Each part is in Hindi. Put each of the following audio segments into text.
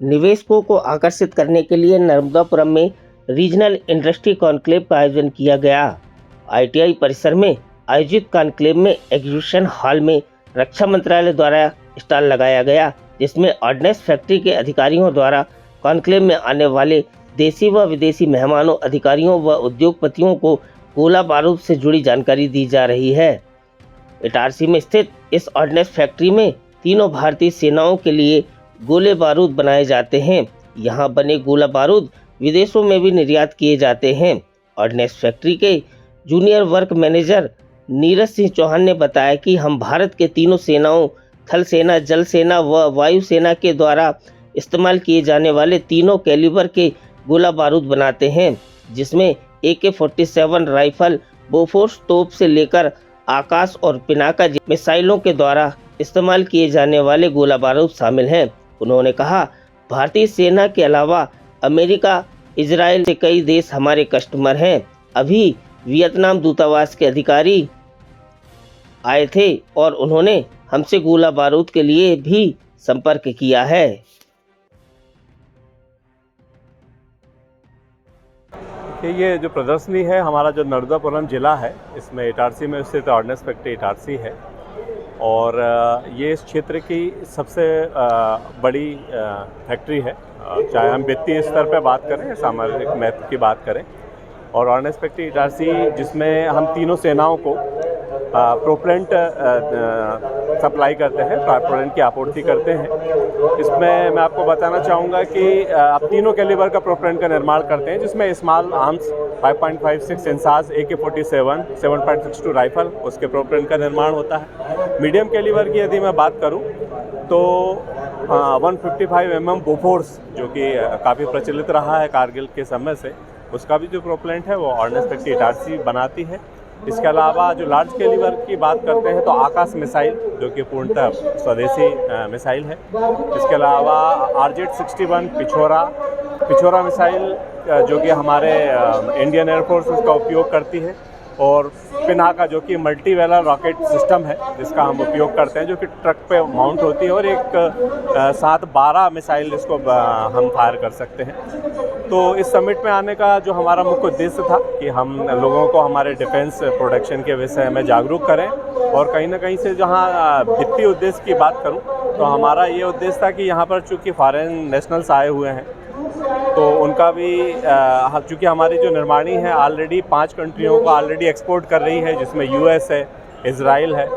निवेशकों को आकर्षित करने के लिए नर्मदापुरम में रीजनल इंडस्ट्री कॉन्क्लेव का आयोजन किया गया। ITI परिसर में आयोजित कॉन्क्लेव में एग्जीबिशन हॉल में रक्षा मंत्रालय द्वारा स्टॉल लगाया गया, जिसमें ऑर्डिनेंस फैक्ट्री के अधिकारियों द्वारा कॉन्क्लेव में आने वाले देसी व विदेशी मेहमानों, अधिकारियों व उद्योगपतियों को गोला बारूद से जुड़ी जानकारी दी जा रही है। इटारसी में स्थित इस ऑर्डिनेंस फैक्ट्री में तीनों भारतीय सेनाओं के लिए गोले बारूद बनाए जाते हैं। यहाँ बने गोला बारूद विदेशों में भी निर्यात किए जाते हैं। ऑर्डिनेंस फैक्ट्री के junior work manager Neeraj Singh Chauhan ने बताया कि हम भारत के तीनों सेनाओं, थल सेना, जल सेना व वायु सेना के द्वारा इस्तेमाल किए जाने वाले तीनों कैलिबर के गोला बारूद बनाते हैं, जिसमें AK-47 राइफल, बोफोर्स तोप से लेकर आकाश और पिनाका मिसाइलों के द्वारा इस्तेमाल किए जाने वाले गोला बारूद शामिल हैं। उन्होंने कहा, भारतीय सेना के अलावा अमेरिका, इजराइल से कई देश हमारे कस्टमर हैं। अभी वियतनाम दूतावास के अधिकारी आए थे और उन्होंने हमसे गोला बारूद के लिए भी संपर्क किया है। ये जो प्रदर्शनी है, हमारा जो नर्मदापुरम जिला है, इसमें इटारसी में स्थित ऑर्डिनेंस फैक्ट्री इटारसी है और ये इस क्षेत्र की सबसे बड़ी फैक्ट्री है। चाहे हम वित्तीय स्तर पर बात करें, सामरिक महत्व की बात करें, और ऑर्डिनेंस फैक्ट्री इटारसी जिसमें हम तीनों सेनाओं को प्रोपेलेंट सप्लाई करते हैं, प्रोपेलेंट की आपूर्ति करते हैं। इसमें मैं आपको बताना चाहूँगा कि आप तीनों कैलिबर का प्रोपेलेंट का निर्माण करते हैं, जिसमें small arms 5.56 INSAS AK-47 7.62 rifle, उसके प्रोपेलेंट का निर्माण होता है। मीडियम कैलिबर की यदि मैं बात करूँ तो 155 mm बोफोर्स, जो कि काफ़ी प्रचलित रहा है कारगिल के समय से, उसका भी जो प्रोपेलेंट है वो ऑर्डिनेंस फैक्ट्री इटारसी बनाती है। इसके अलावा जो लार्ज कैलिबर की बात करते हैं तो आकाश मिसाइल, जो कि पूर्णतः स्वदेशी मिसाइल है। इसके अलावा RZ-61 पिछोरा मिसाइल, जो कि हमारे इंडियन एयरफोर्स उसका उपयोग करती है, और पिनाका, जो कि मल्टी वेलर रॉकेट सिस्टम है, जिसका हम उपयोग करते हैं, जो कि ट्रक पे माउंट होती है और एक साथ 12 मिसाइल इसको हम फायर कर सकते हैं। तो इस समिट में आने का जो हमारा मुख्य उद्देश्य था कि हम लोगों को हमारे डिफेंस प्रोडक्शन के विषय में जागरूक करें, और कहीं ना कहीं से जहां वित्तीय उद्देश्य की बात करूं तो हमारा ये उद्देश्य था कि यहाँ पर चूँकि फॉरेन नेशनल्स आए हुए हैं तो उनका भी चूँकि हमारी जो निर्माणी है ऑलरेडी 5 कंट्रियों को ऑलरेडी एक्सपोर्ट कर रही है, जिसमें US है, इजराइल है,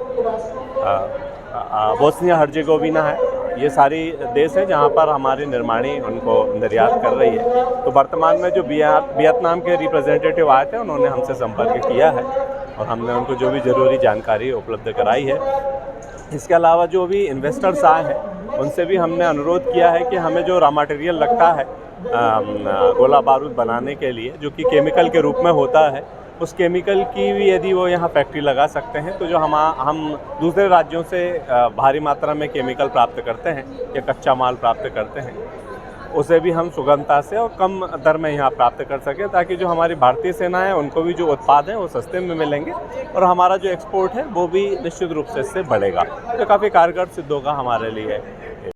बोस्निया हर्जेगोविना है। ये सारी देश है जहाँ पर हमारी निर्माणी उनको निर्यात कर रही है। तो वर्तमान में जो वियतनाम के रिप्रेजेंटेटिव आए थे, उन्होंने हमसे संपर्क किया है और हमने उनको जो भी ज़रूरी जानकारी उपलब्ध कराई है। इसके अलावा जो भी इन्वेस्टर्स आए हैं उनसे भी हमने अनुरोध किया है कि हमें जो रॉ मटेरियल लगता है गोला बारूद बनाने के लिए, जो कि केमिकल के रूप में होता है, उस केमिकल की भी यदि वो यहाँ फैक्ट्री लगा सकते हैं तो जो हम दूसरे राज्यों से भारी मात्रा में केमिकल प्राप्त करते हैं या कच्चा माल प्राप्त करते हैं, उसे भी हम सुगमता से और कम दर में यहाँ प्राप्त कर सकें, ताकि जो हमारी भारतीय सेना है उनको भी जो उत्पाद हैं वो सस्ते में मिलेंगे और हमारा जो एक्सपोर्ट है वो भी निश्चित रूप से इससे बढ़ेगा। तो काफ़ी कारगर सिद्ध होगा हमारे लिए।